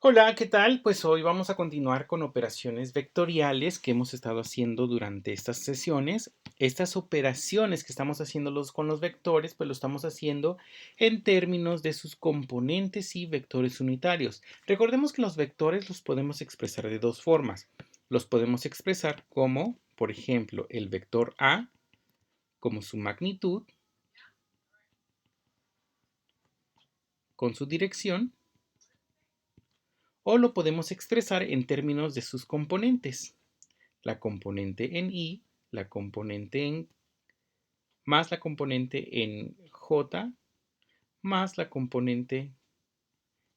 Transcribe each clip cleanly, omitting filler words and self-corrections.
Hola, ¿qué tal? Pues hoy vamos a continuar con operaciones vectoriales que hemos estado haciendo durante estas sesiones. Estas operaciones que estamos haciendo con los vectores, pues lo estamos haciendo en términos de sus componentes y vectores unitarios. Recordemos que los vectores los podemos expresar de dos formas. Los podemos expresar como, por ejemplo, el vector A, como su magnitud, con su dirección, o lo podemos expresar en términos de sus componentes. La componente en I, la componente en más la componente en J, más la componente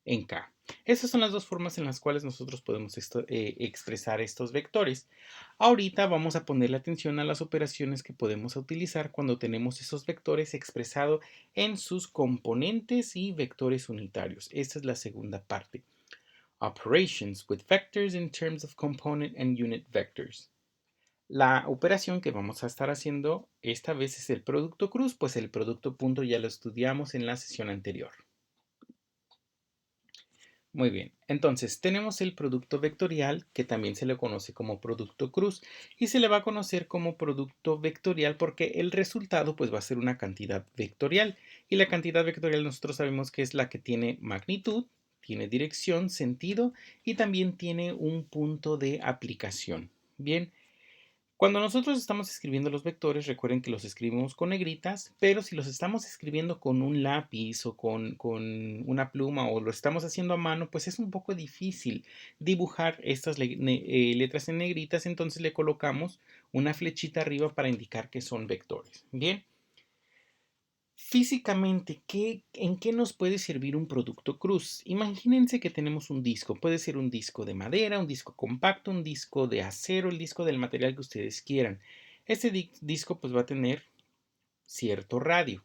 en K. Esas son las dos formas en las cuales nosotros podemos expresar estos vectores. Ahorita vamos a ponerle atención a las operaciones que podemos utilizar cuando tenemos esos vectores expresados en sus componentes y vectores unitarios. Esta es la segunda parte. Operations with vectors in terms of component and unit vectors. La operación que vamos a estar haciendo esta vez es el producto cruz, pues el producto punto ya lo estudiamos en la sesión anterior. Muy bien, entonces tenemos el producto vectorial que también se le conoce como producto cruz y se le va a conocer como producto vectorial porque el resultado pues va a ser una cantidad vectorial y la cantidad vectorial nosotros sabemos que es la que tiene magnitud, tiene dirección, sentido y también tiene un punto de aplicación. Bien. Cuando nosotros estamos escribiendo los vectores, recuerden que los escribimos con negritas, pero si los estamos escribiendo con un lápiz o con una pluma o lo estamos haciendo a mano, pues es un poco difícil dibujar estas letras en negritas, entonces le colocamos una flechita arriba para indicar que son vectores. Bien. Físicamente, ¿en qué nos puede servir un producto cruz? Imagínense que tenemos un disco, puede ser un disco de madera, un disco compacto, un disco de acero, el disco del material que ustedes quieran. Este disco pues va a tener cierto radio.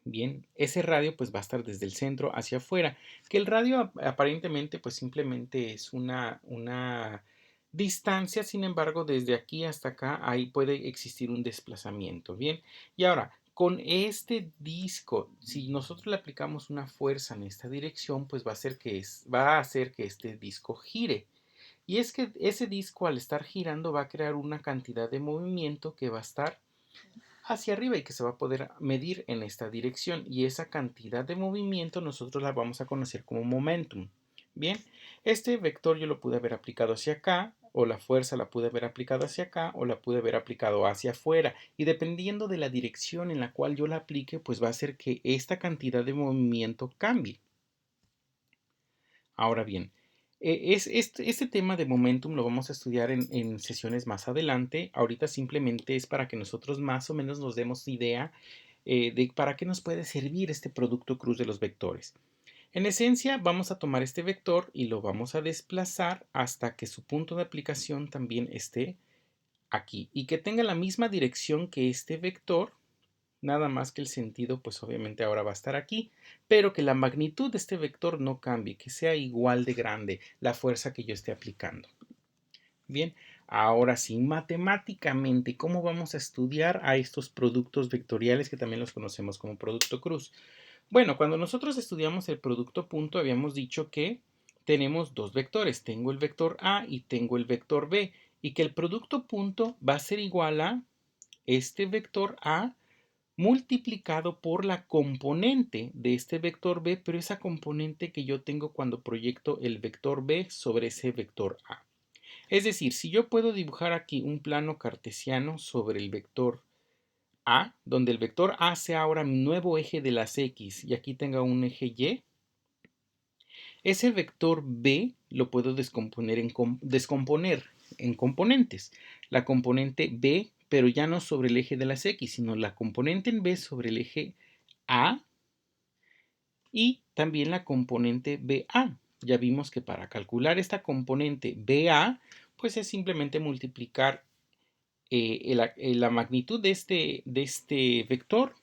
Bien, ese radio pues va a estar desde el centro hacia afuera, que el radio aparentemente pues simplemente es una distancia, sin embargo desde aquí hasta acá ahí puede existir un desplazamiento. Bien, y ahora con este disco, si nosotros le aplicamos una fuerza en esta dirección, pues va a hacer que este disco gire. Y es que ese disco al estar girando va a crear una cantidad de movimiento que va a estar hacia arriba y que se va a poder medir en esta dirección y esa cantidad de movimiento nosotros la vamos a conocer como momentum. Bien, este vector yo lo pude haber aplicado hacia acá o la fuerza la pude haber aplicado hacia acá o la pude haber aplicado hacia afuera y dependiendo de la dirección en la cual yo la aplique pues va a hacer que esta cantidad de movimiento cambie. Ahora bien, este tema de momentum lo vamos a estudiar en sesiones más adelante. Ahorita simplemente es para que nosotros más o menos nos demos idea de para qué nos puede servir este producto cruz de los vectores. En esencia, vamos a tomar este vector y lo vamos a desplazar hasta que su punto de aplicación también esté aquí y que tenga la misma dirección que este vector, nada más que el sentido pues obviamente ahora va a estar aquí, pero que la magnitud de este vector no cambie, que sea igual de grande la fuerza que yo esté aplicando. Bien, ahora sí, matemáticamente, ¿cómo vamos a estudiar a estos productos vectoriales que también los conocemos como producto cruz? Bueno, cuando nosotros estudiamos el producto punto habíamos dicho que tenemos dos vectores, tengo el vector A y tengo el vector B, y que el producto punto va a ser igual a este vector A multiplicado por la componente de este vector B, pero esa componente que yo tengo cuando proyecto el vector B sobre ese vector A. Es decir, si yo puedo dibujar aquí un plano cartesiano sobre el vector A, donde el vector A sea ahora mi nuevo eje de las X y aquí tenga un eje Y, ese vector B lo puedo descomponer en componentes. La componente B, pero ya no sobre el eje de las X, sino la componente en B sobre el eje A y también la componente BA. Ya vimos que para calcular esta componente BA, pues es simplemente multiplicar la magnitud de este vector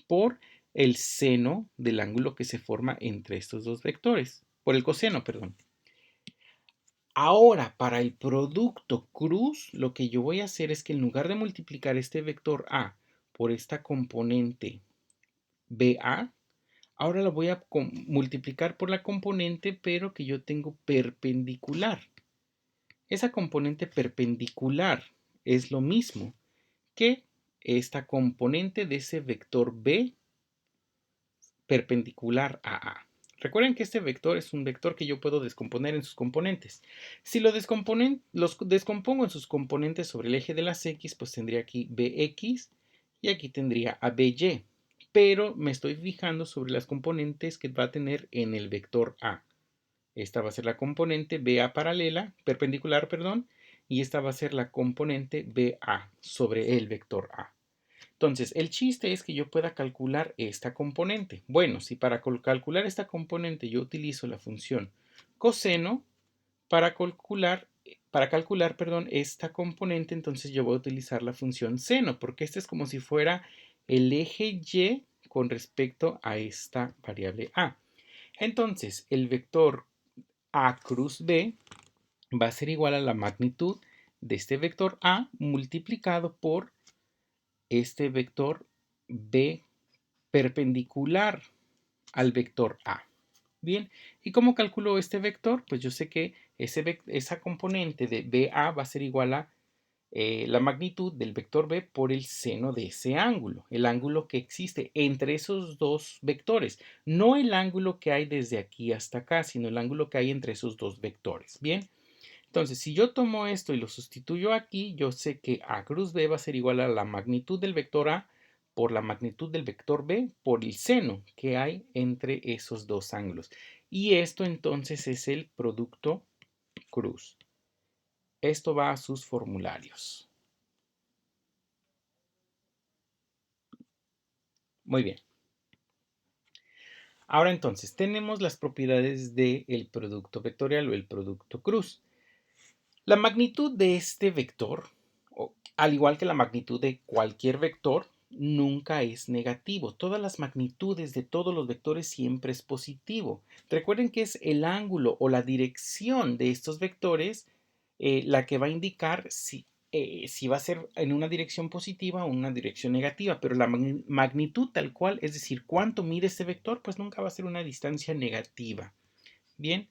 por el seno del ángulo que se forma entre estos dos vectores, por el coseno, perdón. Ahora, para el producto cruz, lo que yo voy a hacer es que en lugar de multiplicar este vector A por esta componente BA, Ahora la voy a multiplicar por la componente, pero que yo tengo perpendicular. Esa componente perpendicular es lo mismo que esta componente de ese vector B perpendicular a A. Recuerden que este vector es un vector que yo puedo descomponer en sus componentes. Si los descompongo en sus componentes sobre el eje de las X, pues tendría aquí BX y aquí tendría a BY. Pero me estoy fijando sobre las componentes que va a tener en el vector A. Esta va a ser la componente BA paralela, perpendicular, perdón, y esta va a ser la componente BA sobre el vector A. Entonces, el chiste es que yo pueda calcular esta componente. Bueno, si para calcular esta componente yo utilizo la función coseno para calcular, perdón, esta componente, entonces yo voy a utilizar la función seno, porque este es como si fuera el eje Y con respecto a esta variable A. Entonces, el vector A cruz B va a ser igual a la magnitud de este vector A multiplicado por este vector B perpendicular al vector A. Bien, ¿y cómo calculo este vector? Pues yo sé que esa componente de BA va a ser igual a la magnitud del vector B por el seno de ese ángulo, el ángulo que existe entre esos dos vectores, no el ángulo que hay desde aquí hasta acá, sino el ángulo que hay entre esos dos vectores. Bien, entonces si yo tomo esto y lo sustituyo aquí, yo sé que A cruz B va a ser igual a la magnitud del vector A por la magnitud del vector B por el seno que hay entre esos dos ángulos. Y esto entonces es el producto cruz. Esto va a sus formularios. Muy bien. Ahora entonces, tenemos las propiedades del producto vectorial o el producto cruz. La magnitud de este vector, al igual que la magnitud de cualquier vector, nunca es negativo. Todas las magnitudes de todos los vectores siempre es positivo. Recuerden que es el ángulo o la dirección de estos vectores la que va a indicar si va a ser en una dirección positiva o una dirección negativa, pero la magnitud tal cual, es decir, cuánto mide este vector, pues nunca va a ser una distancia negativa. Bien,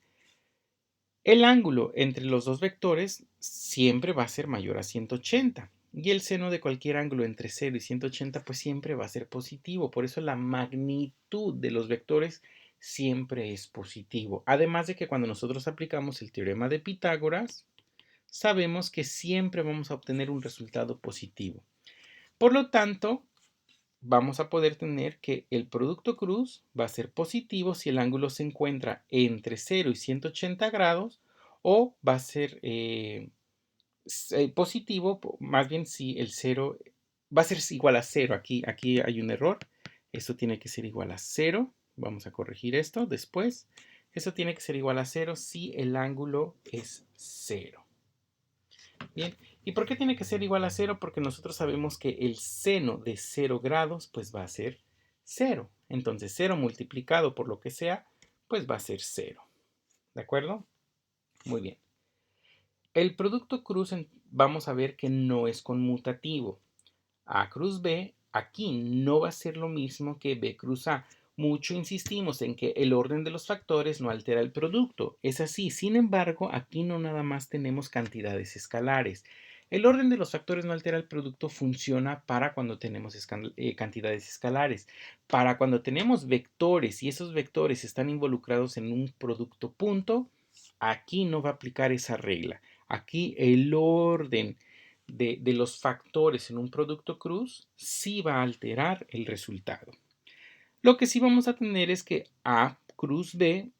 el ángulo entre los dos vectores siempre va a ser mayor a 180 y el seno de cualquier ángulo entre 0 y 180 pues siempre va a ser positivo. Por eso la magnitud de los vectores siempre es positivo. Además de que cuando nosotros aplicamos el teorema de Pitágoras, sabemos que siempre vamos a obtener un resultado positivo. Por lo tanto, vamos a poder tener que el producto cruz va a ser positivo si el ángulo se encuentra entre 0 y 180 grados o va a ser positivo, más bien si el 0 va a ser igual a 0. Aquí hay un error. Esto tiene que ser igual a 0. Vamos a corregir esto después. Eso tiene que ser igual a 0 si el ángulo es 0. Bien, ¿y por qué tiene que ser igual a 0? Porque nosotros sabemos que el seno de 0 grados pues va a ser 0. Entonces 0 multiplicado por lo que sea pues va a ser 0. ¿De acuerdo? Muy bien. El producto cruz vamos a ver que no es conmutativo. A cruz B aquí no va a ser lo mismo que B cruz A. Mucho insistimos en que el orden de los factores no altera el producto. Es así. Sin embargo, aquí no nada más tenemos cantidades escalares. El orden de los factores no altera el producto funciona para cuando tenemos cantidades escalares. Para cuando tenemos vectores y esos vectores están involucrados en un producto punto, aquí no va a aplicar esa regla. Aquí el orden de los factores en un producto cruz sí va a alterar el resultado. Lo que sí vamos a tener es que A cruz B,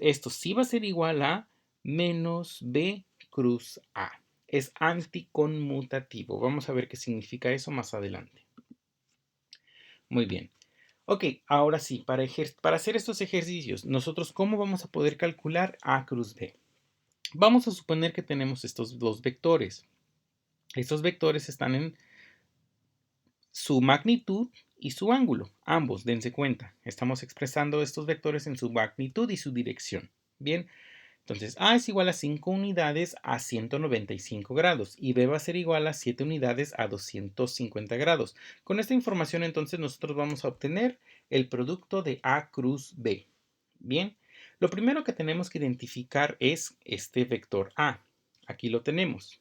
esto sí va a ser igual a menos B cruz A. Es anticonmutativo. Vamos a ver qué significa eso más adelante. Muy bien. Ok, ahora sí, para hacer estos ejercicios, nosotros ¿cómo vamos a poder calcular A cruz B? Vamos a suponer que tenemos estos dos vectores. Estos vectores están en su magnitud y su ángulo. Ambos, dense cuenta. Estamos expresando estos vectores en su magnitud y su dirección. Bien, entonces A es igual a 5 unidades a 195 grados y B va a ser igual a 7 unidades a 250 grados. Con esta información entonces nosotros vamos a obtener el producto de A cruz B. Bien, lo primero que tenemos que identificar es este vector A. Aquí lo tenemos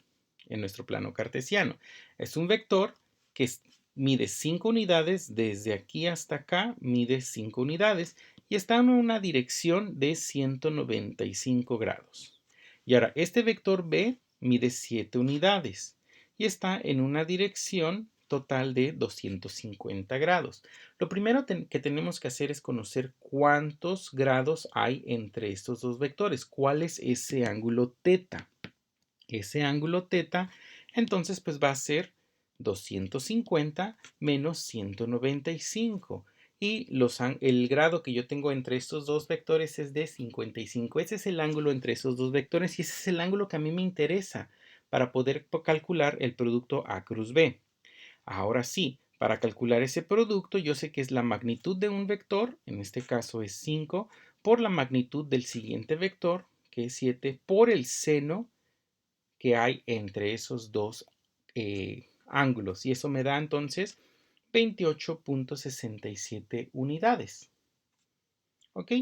en nuestro plano cartesiano. Es un vector que mide 5 unidades, desde aquí hasta acá mide 5 unidades y está en una dirección de 195 grados. Y ahora, este vector B mide 7 unidades y está en una dirección total de 250 grados. Lo primero que tenemos que hacer es conocer cuántos grados hay entre estos dos vectores. ¿Cuál es ese ángulo teta? Ese ángulo teta, entonces, pues va a ser 250 menos 195. Y el grado que yo tengo entre estos dos vectores es de 55. Ese es el ángulo entre esos dos vectores y ese es el ángulo que a mí me interesa para poder calcular el producto A cruz B. Ahora sí, para calcular ese producto, yo sé que es la magnitud de un vector, en este caso es 5, por la magnitud del siguiente vector, que es 7, por el seno que hay entre esos dos ángulos. Y eso me da entonces 28.67 unidades. ¿Ok?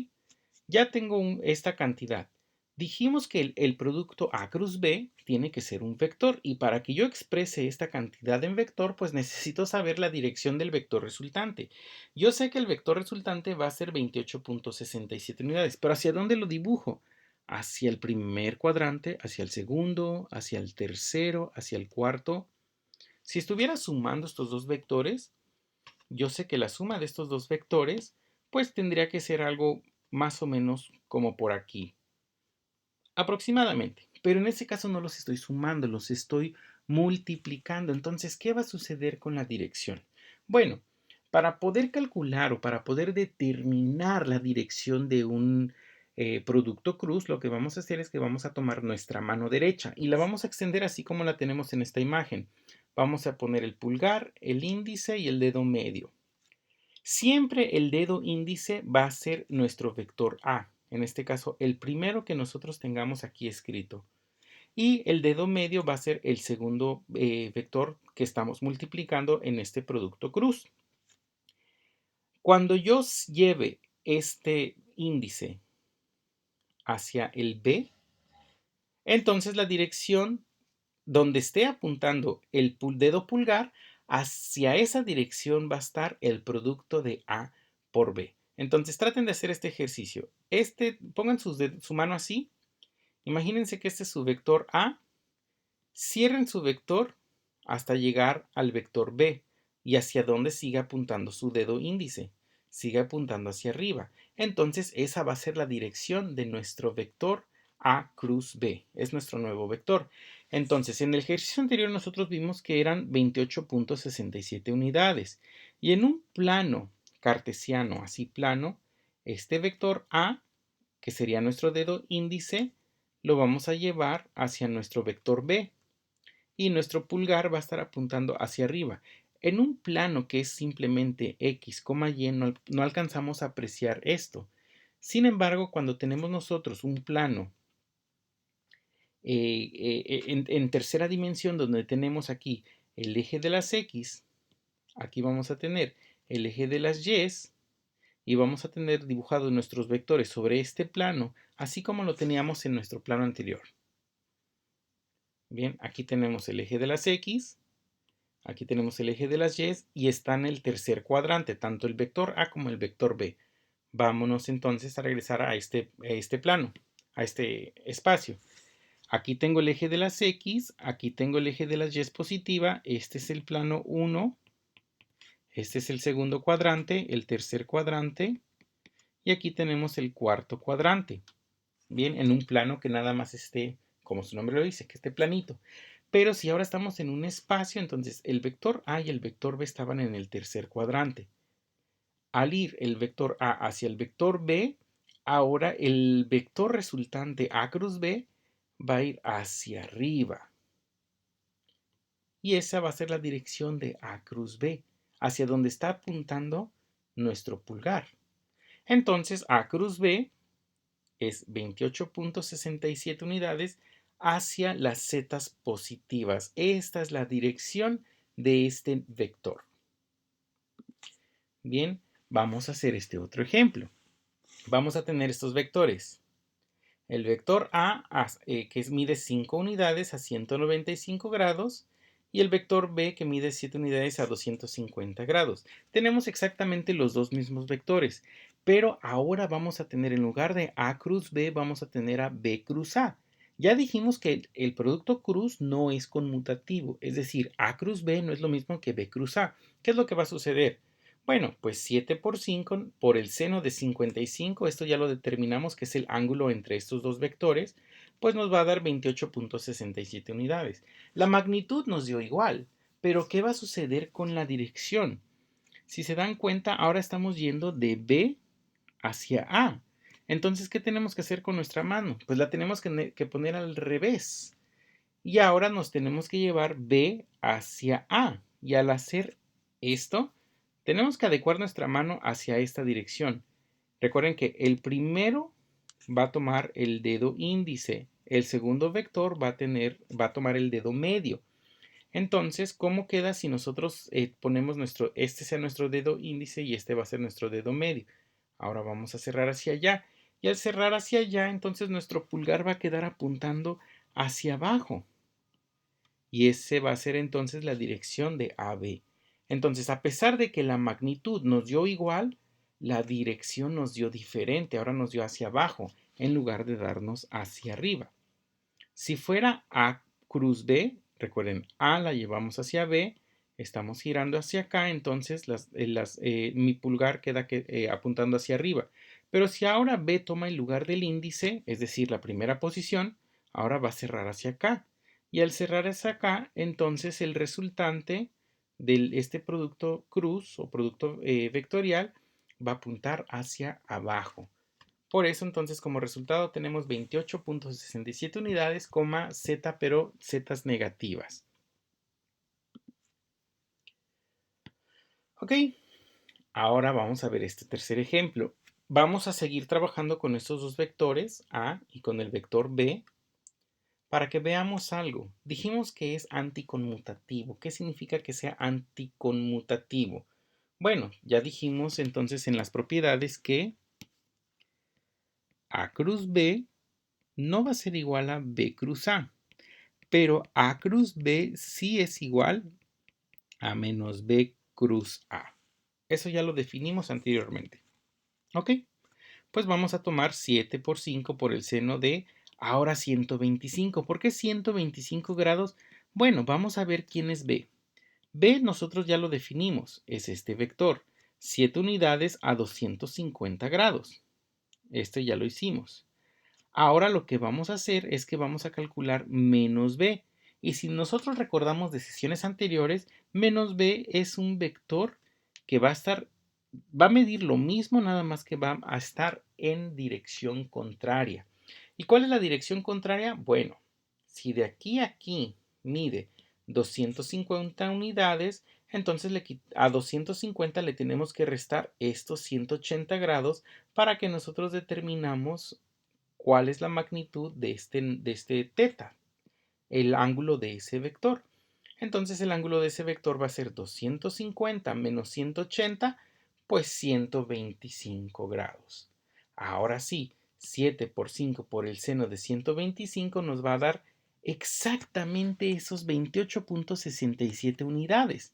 Ya tengo esta cantidad. Dijimos que el producto A cruz B tiene que ser un vector y para que yo exprese esta cantidad en vector, pues necesito saber la dirección del vector resultante. Yo sé que el vector resultante va a ser 28.67 unidades, pero ¿hacia dónde lo dibujo? Hacia el primer cuadrante, hacia el segundo, hacia el tercero, hacia el cuarto. Si estuviera sumando estos dos vectores, yo sé que la suma de estos dos vectores, pues tendría que ser algo más o menos como por aquí, aproximadamente. Pero en este caso no los estoy sumando, los estoy multiplicando. Entonces, ¿qué va a suceder con la dirección? Bueno, para poder calcular o para poder determinar la dirección de un producto cruz, lo que vamos a hacer es que vamos a tomar nuestra mano derecha y la vamos a extender así como la tenemos en esta imagen. Vamos a poner el pulgar, el índice y el dedo medio. Siempre el dedo índice va a ser nuestro vector A, en este caso el primero que nosotros tengamos aquí escrito. Y el dedo medio va a ser el segundo vector que estamos multiplicando en este producto cruz. Cuando yo lleve este índice hacia el B, entonces la dirección donde esté apuntando el dedo pulgar, hacia esa dirección va a estar el producto de A por B. Entonces traten de hacer este ejercicio. Pongan su mano así. Imagínense que este es su vector A. Cierren su vector hasta llegar al vector B y hacia donde siga apuntando su dedo índice. Sigue apuntando hacia arriba. Entonces esa va a ser la dirección de nuestro vector A cruz B. Es nuestro nuevo vector. Entonces, en el ejercicio anterior nosotros vimos que eran 28.67 unidades. Y en un plano cartesiano, así plano, este vector A, que sería nuestro dedo índice, lo vamos a llevar hacia nuestro vector B y nuestro pulgar va a estar apuntando hacia arriba. En un plano que es simplemente X, Y, no alcanzamos a apreciar esto. Sin embargo, cuando tenemos nosotros un plano en tercera dimensión, donde tenemos aquí el eje de las X, aquí vamos a tener el eje de las Y y vamos a tener dibujados nuestros vectores sobre este plano, así como lo teníamos en nuestro plano anterior. Bien, aquí tenemos el eje de las X, aquí tenemos el eje de las Y está en el tercer cuadrante, tanto el vector A como el vector B. Vámonos entonces a regresar a este plano, a este espacio. Aquí tengo el eje de las X, aquí tengo el eje de las Y positiva, este es el plano 1, este es el segundo cuadrante, el tercer cuadrante y aquí tenemos el cuarto cuadrante. Bien, en un plano que nada más esté, como su nombre lo dice, que esté planito. Pero si ahora estamos en un espacio, entonces el vector A y el vector B estaban en el tercer cuadrante. Al ir el vector A hacia el vector B, ahora el vector resultante A cruz B va a ir hacia arriba. Y esa va a ser la dirección de A cruz B, hacia donde está apuntando nuestro pulgar. Entonces A cruz B es 28.67 unidades hacia las zetas positivas. Esta es la dirección de este vector. Bien, Vamos a hacer este otro ejemplo. Vamos a tener estos vectores. El vector A, que mide 5 unidades a 195 grados, y el vector B, que mide 7 unidades a 250 grados. Tenemos exactamente los dos mismos vectores, pero ahora vamos a tener, en lugar de A cruz B, vamos a tener a B cruz A. Ya dijimos que el producto cruz no es conmutativo, es decir, A cruz B no es lo mismo que B cruz A. ¿Qué es lo que va a suceder? Bueno, pues 7 por 5 por el seno de 55, esto ya lo determinamos que es el ángulo entre estos dos vectores, pues nos va a dar 28.67 unidades. La magnitud nos dio igual, pero ¿qué va a suceder con la dirección? Si se dan cuenta, ahora estamos yendo de B hacia A. Entonces, ¿qué tenemos que hacer con nuestra mano? Pues la tenemos que poner al revés. Y ahora nos tenemos que llevar B hacia A. Y al hacer esto, tenemos que adecuar nuestra mano hacia esta dirección. Recuerden que el primero va a tomar el dedo índice, el segundo vector va a tomar el dedo medio. Entonces, ¿cómo queda si nosotros ponemos este sea nuestro dedo índice y este va a ser nuestro dedo medio? Ahora vamos a cerrar hacia allá. Y al cerrar hacia allá, entonces nuestro pulgar va a quedar apuntando hacia abajo. Y ese va a ser entonces la dirección de AB. Entonces, a pesar de que la magnitud nos dio igual, la dirección nos dio diferente. Ahora nos dio hacia abajo en lugar de darnos hacia arriba. Si fuera A cruz B, recuerden, A la llevamos hacia B, estamos girando hacia acá, entonces mi pulgar queda apuntando hacia arriba. Pero si ahora B toma el lugar del índice, es decir, la primera posición, ahora va a cerrar hacia acá. Y al cerrar hacia acá, entonces el resultante de este producto cruz o producto vectorial va a apuntar hacia abajo. Por eso entonces como resultado tenemos 28.67 unidades, Z, pero zetas negativas. Ok, ahora vamos a ver este tercer ejemplo. Vamos a seguir trabajando con estos dos vectores A y con el vector B para que veamos algo. Dijimos que es anticonmutativo. ¿Qué significa que sea anticonmutativo? Bueno, ya dijimos entonces en las propiedades que A cruz B no va a ser igual a B cruz A, pero A cruz B sí es igual a menos B cruz A. Eso ya lo definimos anteriormente. Ok, pues vamos a tomar 7 por 5 por el seno de ahora 125. ¿Por qué 125 grados? Bueno, vamos a ver quién es B. B nosotros ya lo definimos, es este vector, 7 unidades a 250 grados. Este ya lo hicimos. Ahora lo que vamos a hacer es que vamos a calcular menos b. Y si nosotros recordamos de sesiones anteriores, menos b es un vector que va a medir lo mismo, nada más que va a estar en dirección contraria. ¿Y cuál es la dirección contraria? Bueno, si de aquí a aquí mide 250 unidades, entonces a 250 le tenemos que restar estos 180 grados para que nosotros determinamos cuál es la magnitud de este teta, el ángulo de ese vector. Entonces el ángulo de ese vector va a ser 250 menos 180, pues 125 grados. Ahora sí, 7 por 5 por el seno de 125 nos va a dar exactamente esos 28.67 unidades.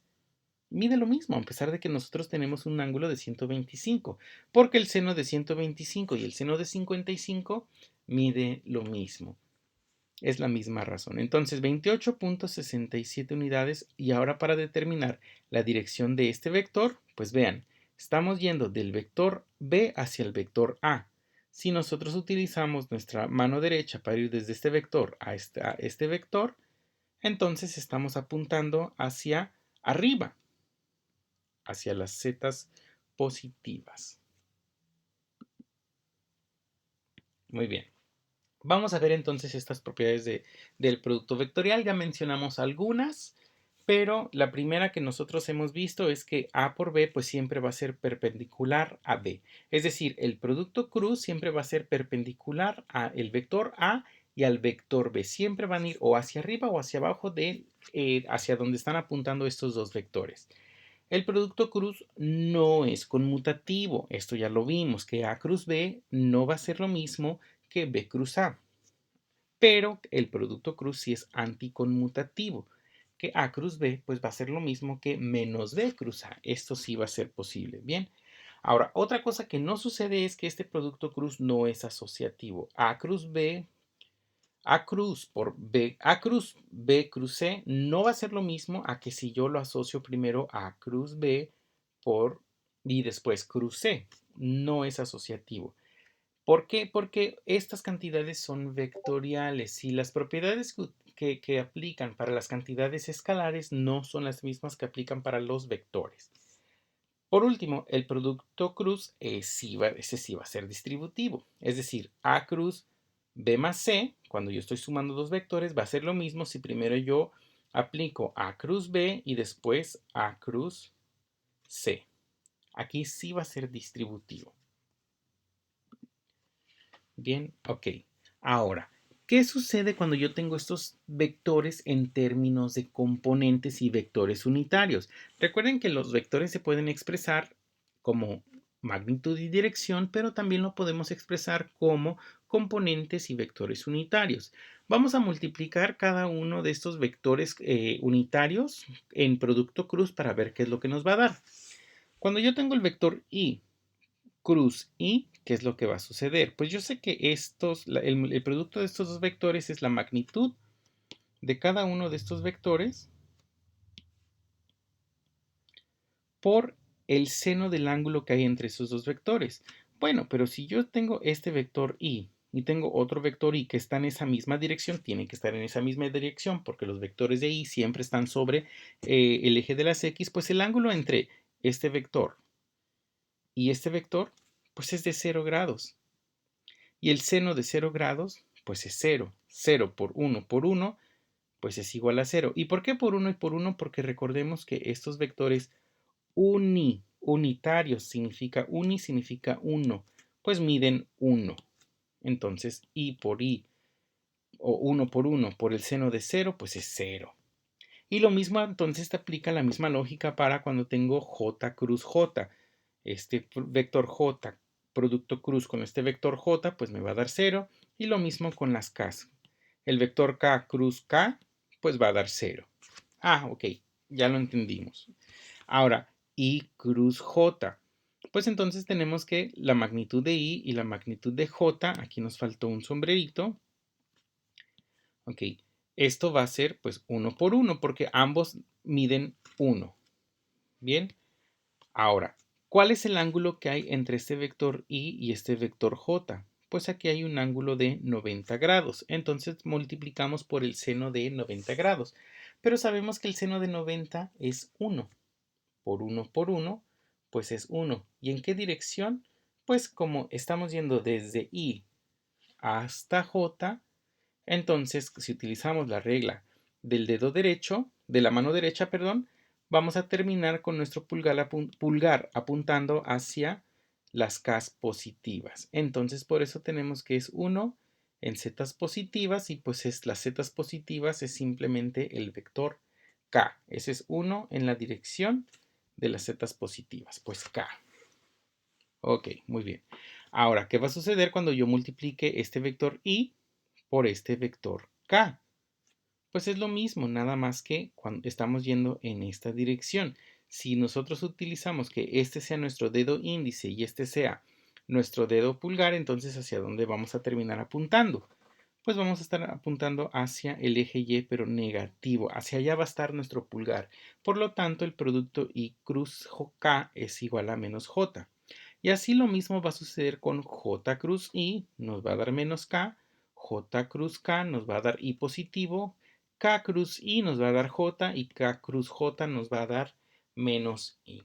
Mide lo mismo, a pesar de que nosotros tenemos un ángulo de 125, porque el seno de 125 y el seno de 55 mide lo mismo. Es la misma razón. Entonces, 28.67 unidades. Y ahora para determinar la dirección de este vector, pues vean, estamos yendo del vector B hacia el vector A. Si nosotros utilizamos nuestra mano derecha para ir desde este vector a este vector, entonces estamos apuntando hacia arriba, hacia las zetas positivas. Muy bien. Vamos a ver entonces estas propiedades del producto vectorial. Ya mencionamos algunas, pero la primera que nosotros hemos visto es que A por B pues siempre va a ser perpendicular a B. Es decir, el producto cruz siempre va a ser perpendicular al vector A y al vector B. Siempre van a ir o hacia arriba o hacia abajo hacia donde están apuntando estos dos vectores. El producto cruz no es conmutativo. Esto ya lo vimos, que A cruz B no va a ser lo mismo que B cruz A. Pero el producto cruz sí es anticonmutativo, que A cruz B pues va a ser lo mismo que menos B cruz A. Esto sí va a ser posible. Bien. Ahora, otra cosa que no sucede es que este producto cruz no es asociativo. A cruz B, A cruz por B, A cruz B cruz C no va a ser lo mismo a que si yo lo asocio primero a cruz B por y después cruz C. No es asociativo. ¿Por qué? Porque estas cantidades son vectoriales y las propiedades que aplican para las cantidades escalares no son las mismas que aplican para los vectores. Por último, el producto cruz ese sí va a ser distributivo. Es decir, A cruz B más C, cuando yo estoy sumando dos vectores, va a ser lo mismo si primero yo aplico A cruz B y después A cruz C. Aquí sí va a ser distributivo. Bien, ok. Ahora, ¿qué sucede cuando yo tengo estos vectores en términos de componentes y vectores unitarios? Recuerden que los vectores se pueden expresar como magnitud y dirección, pero también lo podemos expresar como componentes y vectores unitarios. Vamos a multiplicar cada uno de estos vectores unitarios en producto cruz para ver qué es lo que nos va a dar. Cuando yo tengo el vector i cruz y, ¿qué es lo que va a suceder? Pues yo sé que el producto de estos dos vectores es la magnitud de cada uno de estos vectores por el seno del ángulo que hay entre esos dos vectores. Bueno, pero si yo tengo este vector y tengo otro vector y que está en esa misma dirección, tiene que estar en esa misma dirección porque los vectores de y siempre están sobre el eje de las x, pues el ángulo entre este vector y este vector, pues es de 0 grados. Y el seno de 0 grados, pues es 0. 0 por 1, pues es igual a 0. ¿Y por qué por 1 y por 1? Porque recordemos que estos vectores unitarios significa 1, pues miden 1. Entonces, i o 1 por el seno de 0, pues es 0. Y lo mismo, entonces, te aplica la misma lógica para cuando tengo j cruz j. Este vector j producto cruz con este vector j, pues me va a dar 0. Y lo mismo con las k. El vector k cruz k, pues va a dar 0. Ah, ok, ya lo entendimos. Ahora, i cruz j. Pues entonces tenemos que la magnitud de i y la magnitud de j, aquí nos faltó un sombrerito. Ok, esto va a ser pues 1 por 1 porque ambos miden 1. Bien, ahora, ¿cuál es el ángulo que hay entre este vector i y este vector j? Pues aquí hay un ángulo de 90 grados. Entonces multiplicamos por el seno de 90 grados. Pero sabemos que el seno de 90 es 1. Por 1, pues es 1. ¿Y en qué dirección? Pues como estamos yendo desde i hasta j, entonces, si utilizamos la regla del dedo derecho, de la mano derecha, perdón, vamos a terminar con nuestro pulgar apuntando hacia las K positivas. Entonces, por eso tenemos que es 1 en zetas positivas y pues las zetas positivas es simplemente el vector K. Ese es 1 en la dirección de las zetas positivas, pues K. Ok, muy bien. Ahora, ¿qué va a suceder cuando yo multiplique este vector I por este vector k? Pues es lo mismo, nada más que cuando estamos yendo en esta dirección. Si nosotros utilizamos que este sea nuestro dedo índice y este sea nuestro dedo pulgar, entonces ¿hacia dónde vamos a terminar apuntando? Pues vamos a estar apuntando hacia el eje Y, pero negativo. Hacia allá va a estar nuestro pulgar. Por lo tanto, el producto I cruz K es igual a menos J. Y así lo mismo va a suceder con J cruz I, nos va a dar menos K, J cruz K nos va a dar I positivo, K cruz I nos va a dar J y K cruz J nos va a dar menos I.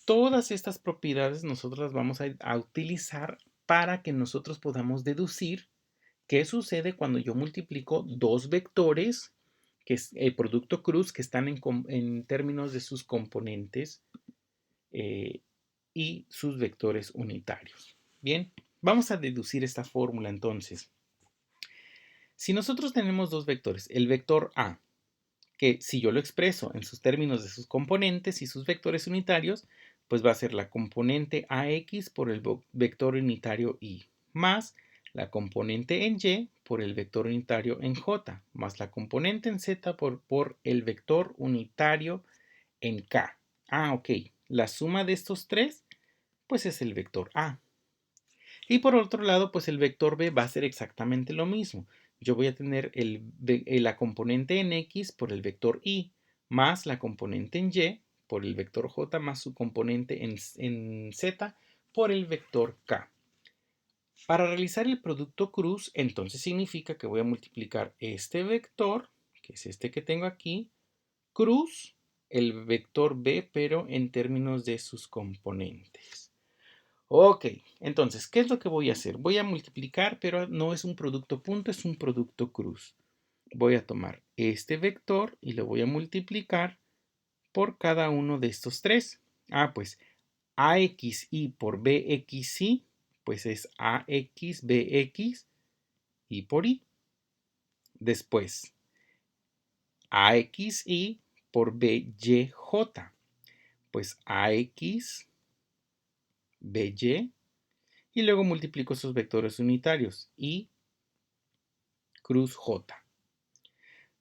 Todas estas propiedades nosotros las vamos a utilizar para que nosotros podamos deducir qué sucede cuando yo multiplico dos vectores, que es el producto cruz, que están en términos de sus componentes eh, y sus vectores unitarios. Bien, vamos a deducir esta fórmula entonces. Si nosotros tenemos dos vectores, el vector A, que si yo lo expreso en sus términos de sus componentes y sus vectores unitarios, pues va a ser la componente AX por el vector unitario Y, más la componente en Y por el vector unitario en J, más la componente en Z por el vector unitario en K. Ok. La suma de estos tres, pues es el vector A. Y por otro lado, pues el vector B va a ser exactamente lo mismo. Yo voy a tener la componente en X por el vector Y, más la componente en Y por el vector J, más su componente en Z por el vector K. Para realizar el producto cruz, entonces significa que voy a multiplicar este vector, que es este que tengo aquí, cruz el vector B, pero en términos de sus componentes. Ok, entonces, ¿qué es lo que voy a hacer? Voy a multiplicar, pero no es un producto punto, es un producto cruz. Voy a tomar este vector y lo voy a multiplicar por cada uno de estos tres. Pues AXI por BXI, pues es AX, BX y por I. Después, AXI por BYJ, pues AX, BY, y luego multiplico sus vectores unitarios, I cruz J.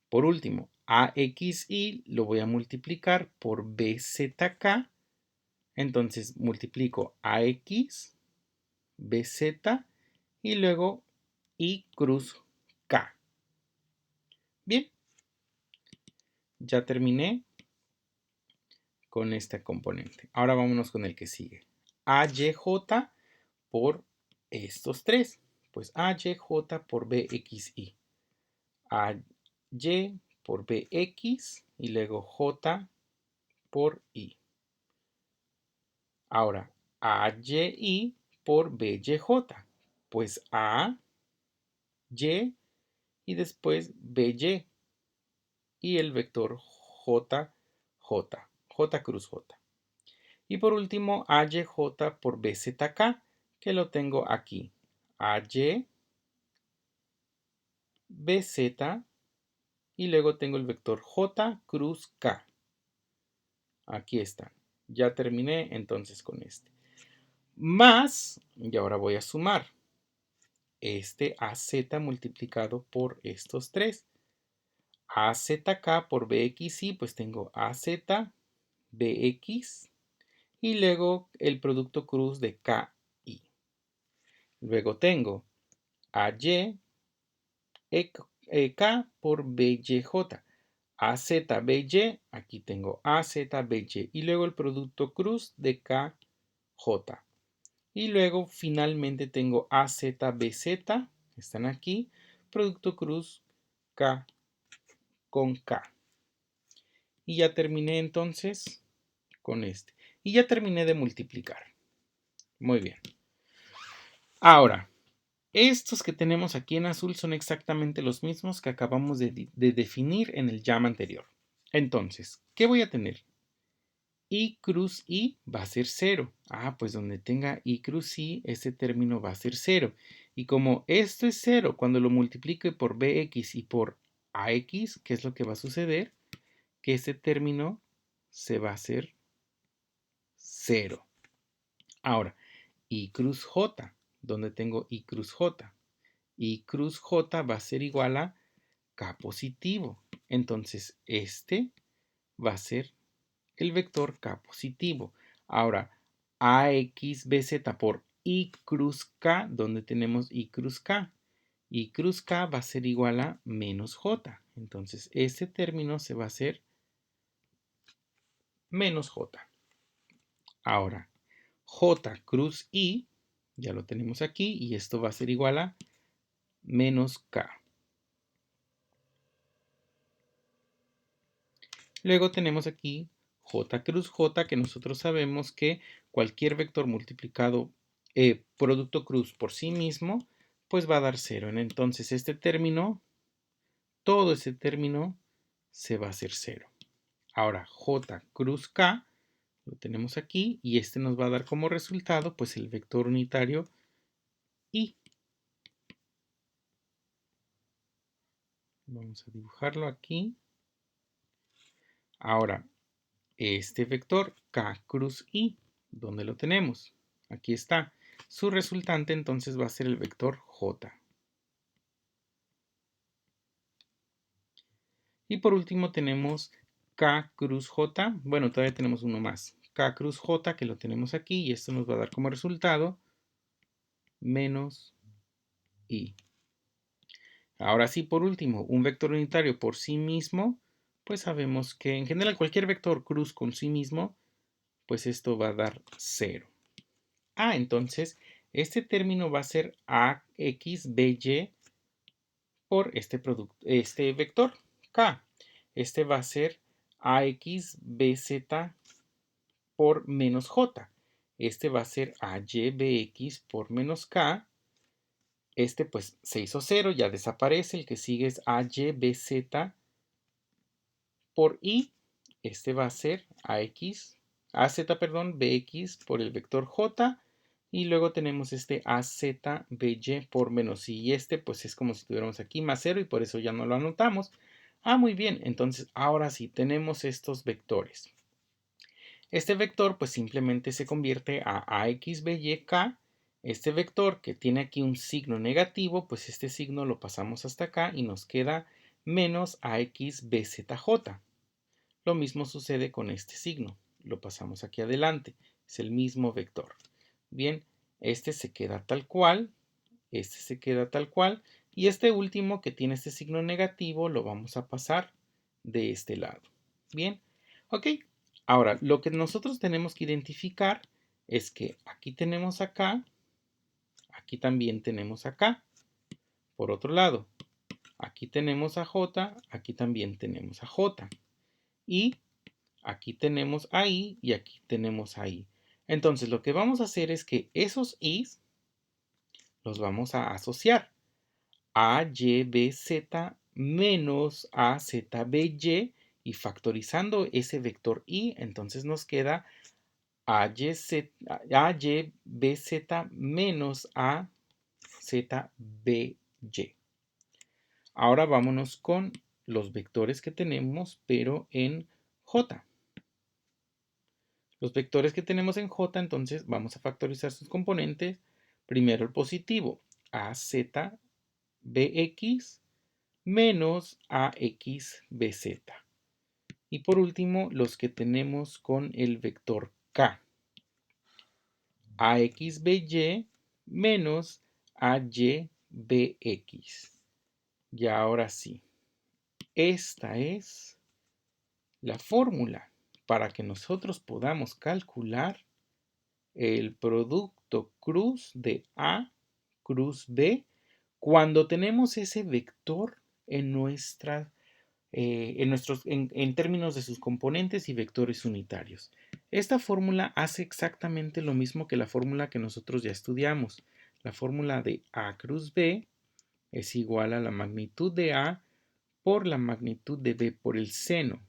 Por último, AXI lo voy a multiplicar por BZK. Entonces multiplico AX, BZ y luego I cruz K. Bien, ya terminé con esta componente. Ahora vámonos con el que sigue. AYJ por estos tres. Pues AYJ por BXI. AY por BX y luego J por I. Ahora, AYI por BYJ. Pues A, Y y después BY. Y el vector J, J, J cruz J. Y por último, AYJ por BZK, que lo tengo aquí. AY, BZ y luego tengo el vector J cruz K. Aquí está. Ya terminé entonces con este. Más, y ahora voy a sumar este AZ multiplicado por estos tres. AZK por BXI, pues tengo AZ, BX y luego el producto cruz de KI. Luego tengo AY, K por BYJ. AZ, BY, aquí tengo AZ, BY y luego el producto cruz de KJ. Y luego finalmente tengo AZ, BZ, están aquí, producto cruz K con K. Y ya terminé entonces con este. Y ya terminé de multiplicar. Muy bien. Ahora, estos que tenemos aquí en azul son exactamente los mismos que acabamos de definir en el llama anterior. Entonces, ¿qué voy a tener? I cruz I va a ser 0. Pues donde tenga I cruz I, ese término va a ser 0. Y como esto es 0, cuando lo multiplique por BX y por AX, ¿qué es lo que va a suceder? Que ese término se va a hacer 0. Ahora, I cruz J, donde tengo I cruz J. I cruz J va a ser igual a K positivo. Entonces, este va a ser el vector K positivo. Ahora, AXBZ por I cruz K, donde tenemos I cruz K. I cruz K va a ser igual a menos J. Entonces, ese término se va a hacer menos J. Ahora, J cruz I, ya lo tenemos aquí, y esto va a ser igual a menos K. Luego tenemos aquí J cruz J, que nosotros sabemos que cualquier vector multiplicado producto cruz por sí mismo, pues va a dar 0. Entonces este término, todo ese término se va a hacer 0. Ahora J cruz K, lo tenemos aquí, y este nos va a dar como resultado pues el vector unitario I. Vamos a dibujarlo aquí. Ahora, este vector K cruz I, ¿dónde lo tenemos? Aquí está. Su resultante entonces va a ser el vector J. Y por último tenemos K cruz J. Bueno, todavía tenemos uno más. K cruz J, que lo tenemos aquí, y esto nos va a dar como resultado menos I. Ahora sí, por último, un vector unitario por sí mismo, pues sabemos que en general cualquier vector cruz con sí mismo, pues esto va a dar 0. Entonces, este término va a ser AXBY por este vector K. Este va a ser AXBZ por menos J. Este va a ser AYBX por menos K. Este pues se hizo 0, ya desaparece. El que sigue es AYBZ por I. Este va a ser AZ, perdón, BX por el vector J. Y luego tenemos este AZBY por menos I. Y este pues es como si tuviéramos aquí más 0 y por eso ya no lo anotamos. Muy bien. Entonces ahora sí tenemos estos vectores. Este vector pues simplemente se convierte a AXBYK. Este vector que tiene aquí un signo negativo, pues este signo lo pasamos hasta acá y nos queda menos AXBZJ. Lo mismo sucede con este signo. Lo pasamos aquí adelante. Es el mismo vector. Bien, este se queda tal cual. Este se queda tal cual. Y este último que tiene este signo negativo lo vamos a pasar de este lado. Bien, ok. Ahora, lo que nosotros tenemos que identificar es que aquí tenemos acá, aquí también tenemos acá. Por otro lado, aquí tenemos a J, aquí también tenemos a J. Y aquí tenemos ahí y aquí tenemos ahí. Entonces lo que vamos a hacer es que esos i's los vamos a asociar. A, Y, B, Z menos A, Z, B, Y. Y factorizando ese vector i, entonces nos queda A, Y, B, Z menos A, Z, B, Y. Ahora vámonos con los vectores que tenemos, pero en J. Los vectores que tenemos en J, entonces vamos a factorizar sus componentes. Primero el positivo, AZ, BX menos AX, BZ. Y por último, los que tenemos con el vector K. AX, BY menos AY, BX. Y ahora sí, esta es la fórmula para que nosotros podamos calcular el producto cruz de A cruz B cuando tenemos ese vector en en términos de sus componentes y vectores unitarios. Esta fórmula hace exactamente lo mismo que la fórmula que nosotros ya estudiamos. La fórmula de A cruz B es igual a la magnitud de A por la magnitud de B por el seno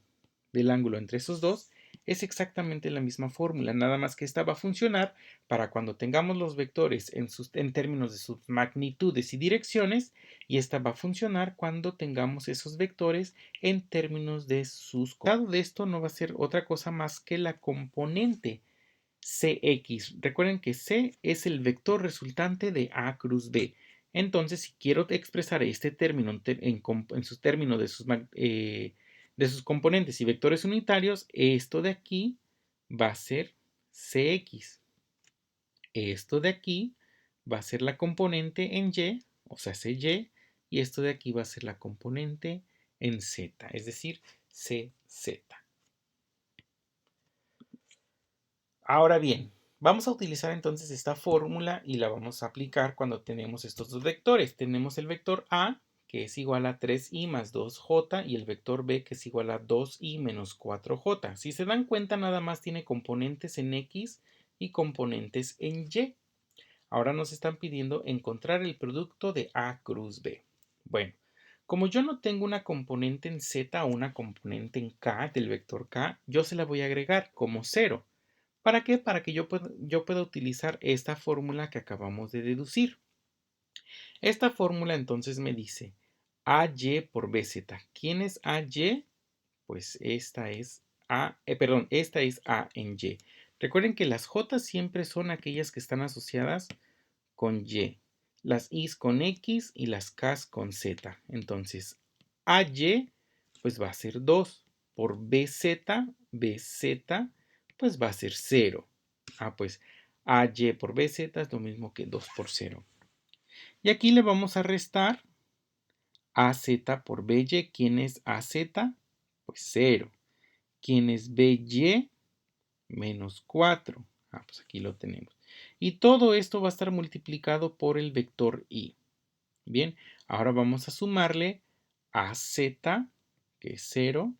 del ángulo entre esos dos. Es exactamente la misma fórmula, nada más que esta va a funcionar para cuando tengamos los vectores en términos de sus magnitudes y direcciones, y esta va a funcionar cuando tengamos esos vectores en términos de sus... El resultado de esto no va a ser otra cosa más que la componente Cx. Recuerden que C es el vector resultante de A cruz B. Entonces, si quiero expresar este término en sus términos de sus componentes y vectores unitarios, esto de aquí va a ser Cx. Esto de aquí va a ser la componente en Y, o sea, Cy, y esto de aquí va a ser la componente en Z, es decir, Cz. Ahora bien, vamos a utilizar entonces esta fórmula y la vamos a aplicar cuando tenemos estos dos vectores. Tenemos el vector A, que es igual a 3i más 2j, y el vector B, que es igual a 2i menos 4j. Si se dan cuenta, nada más tiene componentes en X y componentes en Y. Ahora nos están pidiendo encontrar el producto de A cruz B. Bueno, como yo no tengo una componente en Z o una componente en K del vector K, yo se la voy a agregar como 0. ¿Para qué? Para que yo pueda utilizar esta fórmula que acabamos de deducir. Esta fórmula entonces me dice AY por BZ. ¿Quién es AY? Pues esta es esta es A en Y. Recuerden que las J siempre son aquellas que están asociadas con Y, las I's con X y las K's con Z. Entonces, AY pues va a ser 2 por BZ pues va a ser 0. Pues AY por BZ es lo mismo que 2 por 0. Y aquí le vamos a restar AZ por BY. ¿Quién es AZ? Pues 0. ¿Quién es BY? Menos 4. Pues aquí lo tenemos. Y todo esto va a estar multiplicado por el vector Y. Bien, ahora vamos a sumarle AZ, que es 0,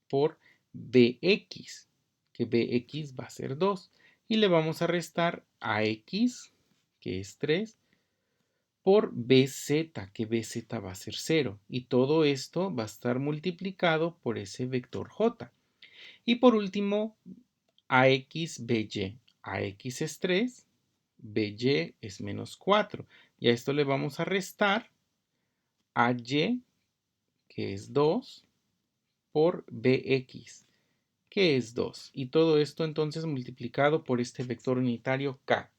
por BX, que BX va a ser 2. Y le vamos a restar AX, que es 3, por BZ, que BZ va a ser 0. Y todo esto va a estar multiplicado por ese vector J. Y por último, AX, BY. AX es 3, BY es menos 4. Y a esto le vamos a restar AY, que es 2, por BX, que es 2. Y todo esto entonces multiplicado por este vector unitario K.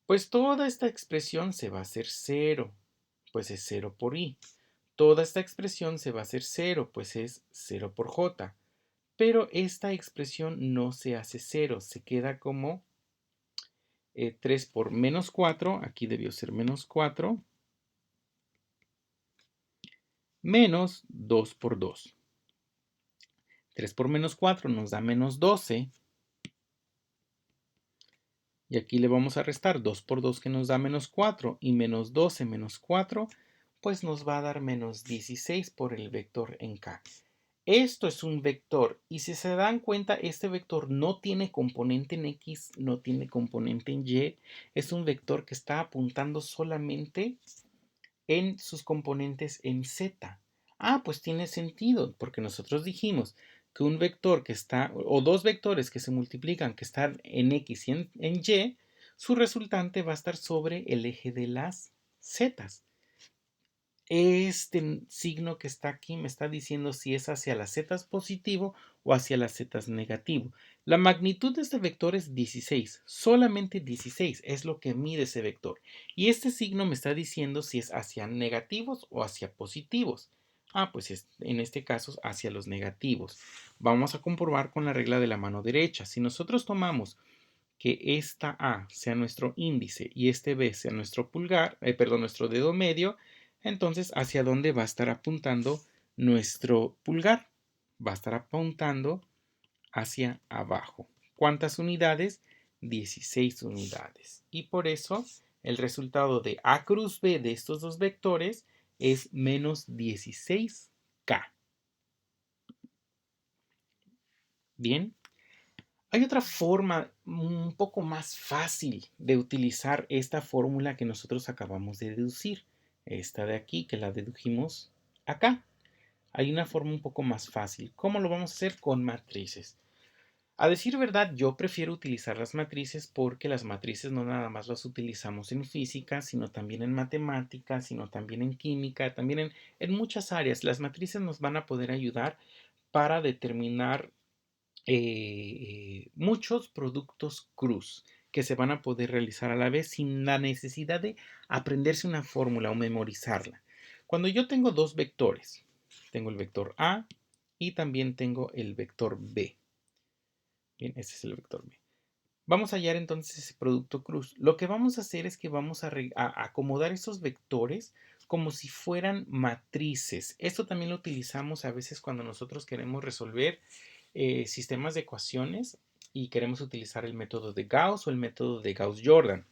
Pues toda esta expresión se va a hacer 0, pues es 0 por I. Toda esta expresión se va a hacer 0, pues es 0 por J. Pero esta expresión no se hace 0, se queda como 3 por menos 4, aquí debió ser menos 4, menos 2 por 2. 3 por menos 4 nos da menos 12. Y aquí le vamos a restar 2 por 2 que nos da menos 4 y menos 12 menos 4 pues nos va a dar menos 16 por el vector en K. Esto es un vector y si se dan cuenta este vector no tiene componente en X, no tiene componente en Y, es un vector que está apuntando solamente en sus componentes en Z. Pues tiene sentido, porque nosotros dijimos que un vector que está, o dos vectores que se multiplican, que están en X y en Y, su resultante va a estar sobre el eje de las Zetas. Este signo que está aquí me está diciendo si es hacia las zetas positivo o hacia las zetas negativo. La magnitud de este vector es 16, solamente 16 es lo que mide ese vector. Y este signo me está diciendo si es hacia negativos o hacia positivos. Pues en este caso hacia los negativos. Vamos a comprobar con la regla de la mano derecha. Si nosotros tomamos que esta A sea nuestro índice y este B sea nuestro pulgar, nuestro dedo medio, entonces ¿hacia dónde va a estar apuntando nuestro pulgar? Va a estar apuntando hacia abajo. ¿Cuántas unidades? 16 unidades. Y por eso el resultado de A cruz B de estos dos vectores es menos 16K. Bien. Hay otra forma un poco más fácil de utilizar esta fórmula que nosotros acabamos de deducir. Esta de aquí, que la dedujimos acá. Hay una forma un poco más fácil. ¿Cómo lo vamos a hacer? Con matrices. A decir verdad, yo prefiero utilizar las matrices porque las matrices no nada más las utilizamos en física, sino también en matemáticas, sino también en química, también en muchas áreas. Las matrices nos van a poder ayudar para determinar muchos productos cruz que se van a poder realizar a la vez sin la necesidad de aprenderse una fórmula o memorizarla. Cuando yo tengo dos vectores, tengo el vector A y también tengo el vector B. Bien, ese es el vector B. Vamos a hallar entonces ese producto cruz. Lo que vamos a hacer es que vamos a acomodar esos vectores como si fueran matrices. Esto también lo utilizamos a veces cuando nosotros queremos resolver sistemas de ecuaciones y queremos utilizar el método de Gauss o el método de Gauss-Jordan.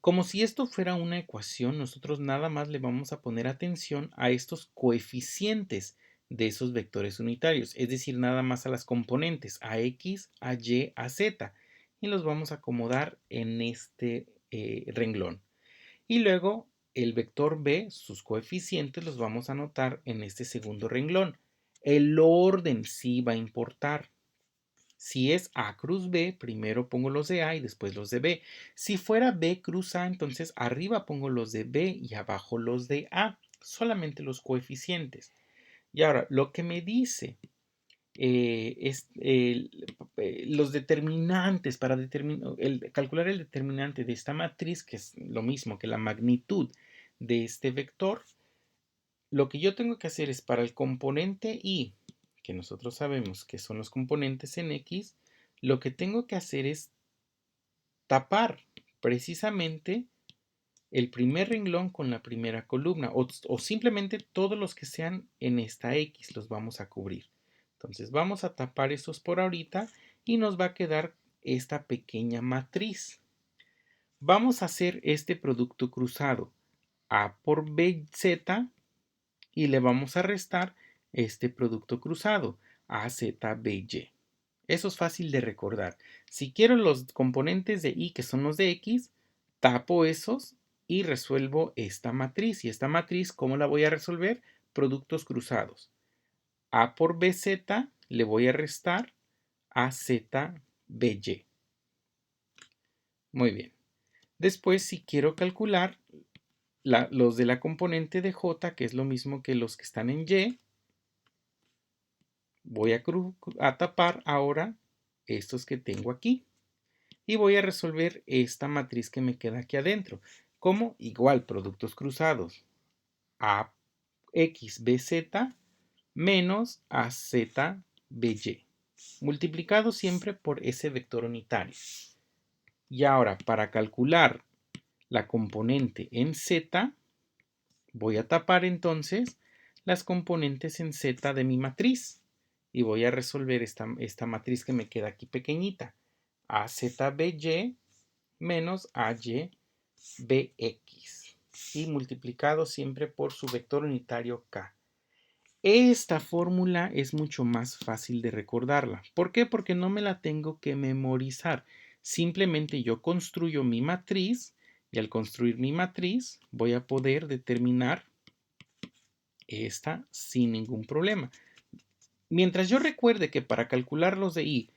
Como si esto fuera una ecuación, nosotros nada más le vamos a poner atención a estos coeficientes de esos vectores unitarios, es decir, nada más a las componentes, a X, a Y, a Z, y los vamos a acomodar en este renglón. Y luego el vector B, sus coeficientes los vamos a anotar en este segundo renglón. El orden sí va a importar. Si es A cruz B, primero pongo los de A y después los de B. Si fuera B cruz A, entonces arriba pongo los de B y abajo los de A. Solamente los coeficientes. Y ahora, lo que me dice los determinantes para calcular el determinante de esta matriz, que es lo mismo que la magnitud de este vector, lo que yo tengo que hacer es para el componente y, que nosotros sabemos que son los componentes en X, lo que tengo que hacer es tapar precisamente el primer renglón con la primera columna o simplemente todos los que sean en esta X los vamos a cubrir. Entonces vamos a tapar esos por ahorita y nos va a quedar esta pequeña matriz. Vamos a hacer este producto cruzado A por BZ y le vamos a restar este producto cruzado AZBY. Eso es fácil de recordar. Si quiero los componentes de Y, que son los de X, tapo esos y resuelvo esta matriz. Y esta matriz, ¿cómo la voy a resolver? Productos cruzados. A por BZ le voy a restar AZBY. Muy bien. Después, si quiero calcular los de la componente de J, que es lo mismo que los que están en Y, voy a tapar ahora estos que tengo aquí. Y voy a resolver esta matriz que me queda aquí adentro. Como igual productos cruzados. AXBZ menos AZBY. Multiplicado siempre por ese vector unitario. Y ahora, para calcular la componente en Z, voy a tapar entonces las componentes en Z de mi matriz. Y voy a resolver esta matriz que me queda aquí pequeñita. AZBY menos AYBX. Y multiplicado siempre por su vector unitario K. Esta fórmula es mucho más fácil de recordarla. ¿Por qué? Porque no me la tengo que memorizar. Simplemente yo construyo mi matriz y al construir mi matriz voy a poder determinar esta sin ningún problema. Mientras yo recuerde que para calcular los de Y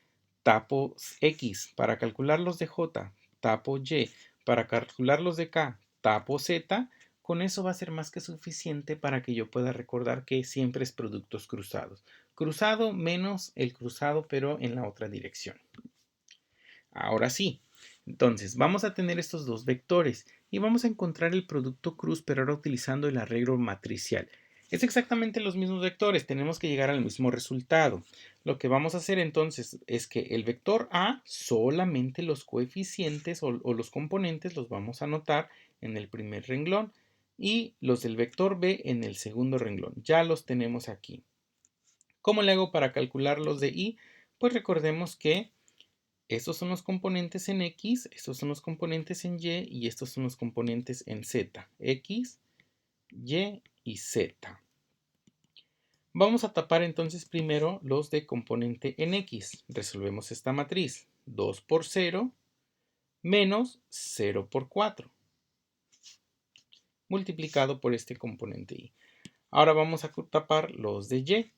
tapo X, para calcular los de J tapo Y, para calcular los de K tapo Z, con eso va a ser más que suficiente para que yo pueda recordar que siempre es productos cruzados. Cruzado menos el cruzado, pero en la otra dirección. Ahora sí, entonces vamos a tener estos dos vectores y vamos a encontrar el producto cruz, pero ahora utilizando el arreglo matricial. Es exactamente los mismos vectores, tenemos que llegar al mismo resultado. Lo que vamos a hacer entonces es que el vector A, solamente los coeficientes o los componentes los vamos a anotar en el primer renglón y los del vector B en el segundo renglón. Ya los tenemos aquí. ¿Cómo le hago para calcular los de Y? Pues recordemos que estos son los componentes en X, estos son los componentes en Y y estos son los componentes en Z. X, Y y Z. Vamos a tapar entonces primero los de componente en X. Resolvemos esta matriz. 2 por 0 menos 0 por 4 multiplicado por este componente Y. Ahora vamos a tapar los de Y.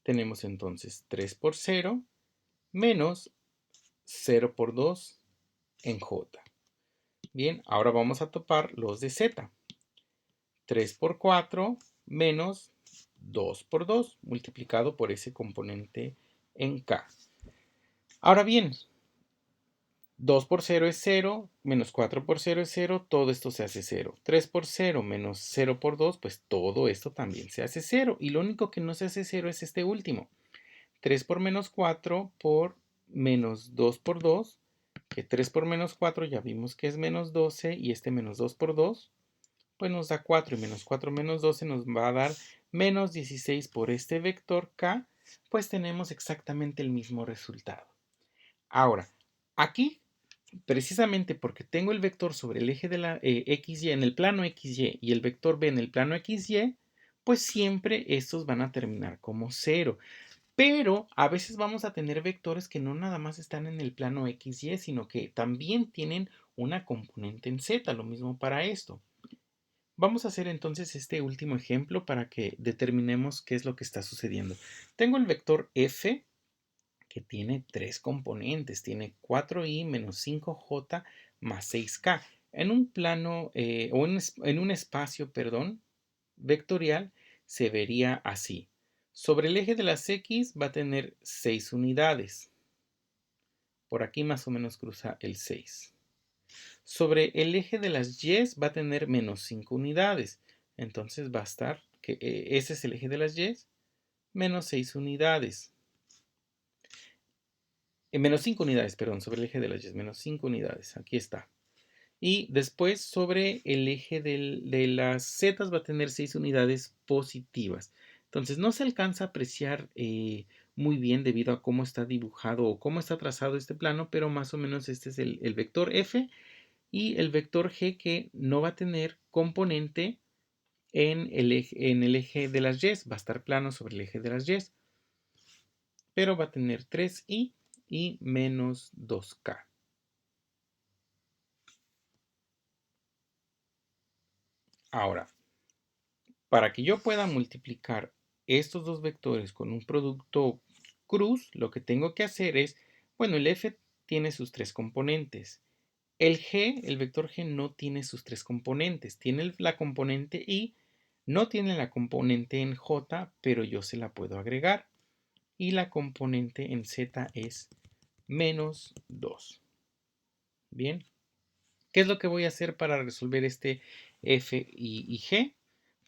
Tenemos entonces 3 por 0 menos 0 por 2 en J. Bien, ahora vamos a tapar los de Z. 3 por 4 menos 2 por 2 multiplicado por ese componente en K. Ahora bien, 2 por 0 es 0, menos 4 por 0 es 0, todo esto se hace 0. 3 por 0 menos 0 por 2, pues todo esto también se hace 0. Y lo único que no se hace 0 es este último. 3 por menos 4 por menos 2 por 2, que 3 por menos 4 ya vimos que es menos 12 y este menos 2 por 2 pues nos da 4 y menos 4 menos 12 nos va a dar menos 16 por este vector K, pues tenemos exactamente el mismo resultado. Ahora, aquí, precisamente porque tengo el vector sobre el eje de la XY en el plano XY y el vector B en el plano XY, pues siempre estos van a terminar como 0. Pero a veces vamos a tener vectores que no nada más están en el plano XY, sino que también tienen una componente en Z, lo mismo para esto. Vamos a hacer entonces este último ejemplo para que determinemos qué es lo que está sucediendo. Tengo el vector f que tiene tres componentes, tiene 4i menos 5j más 6k. En un plano en un espacio, perdón, vectorial se vería así. Sobre el eje de las X va a tener 6 unidades. Por aquí más o menos cruza el 6. Sobre el eje de las Y va a tener menos 5 unidades. Entonces va a estar, ese es el eje de las Y, menos 6 unidades. Menos 5 unidades, perdón, sobre el eje de las Y, menos 5 unidades. Aquí está. Y después sobre el eje de las Z va a tener 6 unidades positivas. Entonces no se alcanza a apreciar muy bien debido a cómo está dibujado o cómo está trazado este plano, pero más o menos este es el vector F y el vector G que no va a tener componente en el eje de las Y. Va a estar plano sobre el eje de las Y, pero va a tener 3i y menos 2k. Ahora, para que yo pueda multiplicar estos dos vectores con un producto cruz, lo que tengo que hacer es, bueno, el f tiene sus tres componentes. El g, el vector g no tiene sus tres componentes. Tiene la componente y, no tiene la componente en j, pero yo se la puedo agregar. Y la componente en z es menos 2. Bien. ¿Qué es lo que voy a hacer para resolver este f y g?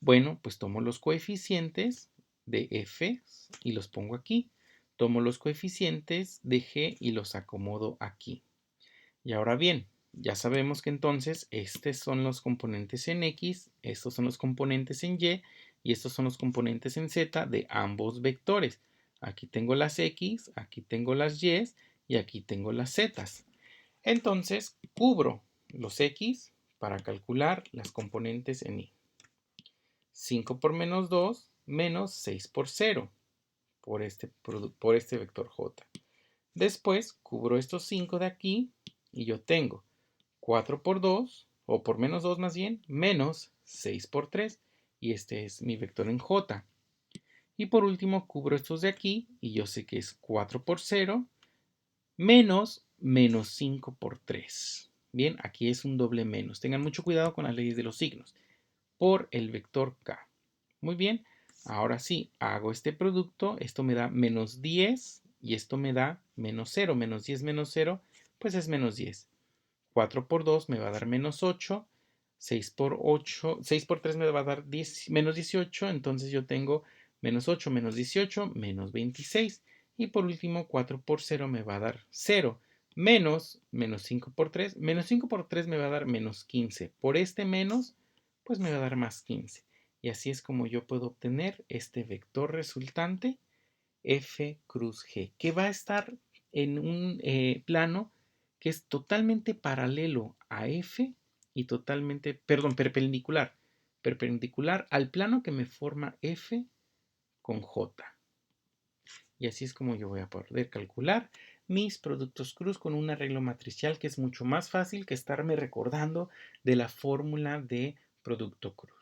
Bueno, pues tomo los coeficientes de f y los pongo aquí. Tomo los coeficientes de g y los acomodo aquí. Y ahora bien, ya sabemos que entonces estos son los componentes en x, estos son los componentes en y estos son los componentes en z de ambos vectores. Aquí tengo las x, aquí tengo las y aquí tengo las z. Entonces, cubro los x para calcular las componentes en y. 5 por menos 2 menos 6 por 0 por este vector j. Después cubro estos 5 de aquí y yo tengo 4 por 2, o por menos 2 más bien, menos 6 por 3. Y este es mi vector en j. Y por último cubro estos de aquí y yo sé que es 4 por 0 menos 5 por 3. Bien, aquí es un doble menos. Tengan mucho cuidado con las leyes de los signos. Por el vector k. Muy bien, ahora sí, hago este producto. Esto me da menos 10 y esto me da menos 0. Menos 10 menos 0, pues es menos 10. 4 por 2 me va a dar menos 8. 6 por 8, 6 por 3 me va a dar menos 18. Entonces yo tengo menos 8 menos 18 menos 26. Y por último, 4 por 0 me va a dar 0. Menos 5 por 3. Menos 5 por 3 me va a dar menos 15. Por este menos, pues me va a dar más 15. Y así es como yo puedo obtener este vector resultante F cruz G, que va a estar en un plano que es totalmente paralelo a F y totalmente, perdón, perpendicular al plano que me forma F con J. Y así es como yo voy a poder calcular mis productos cruz con un arreglo matricial que es mucho más fácil que estarme recordando de la fórmula de producto cruz.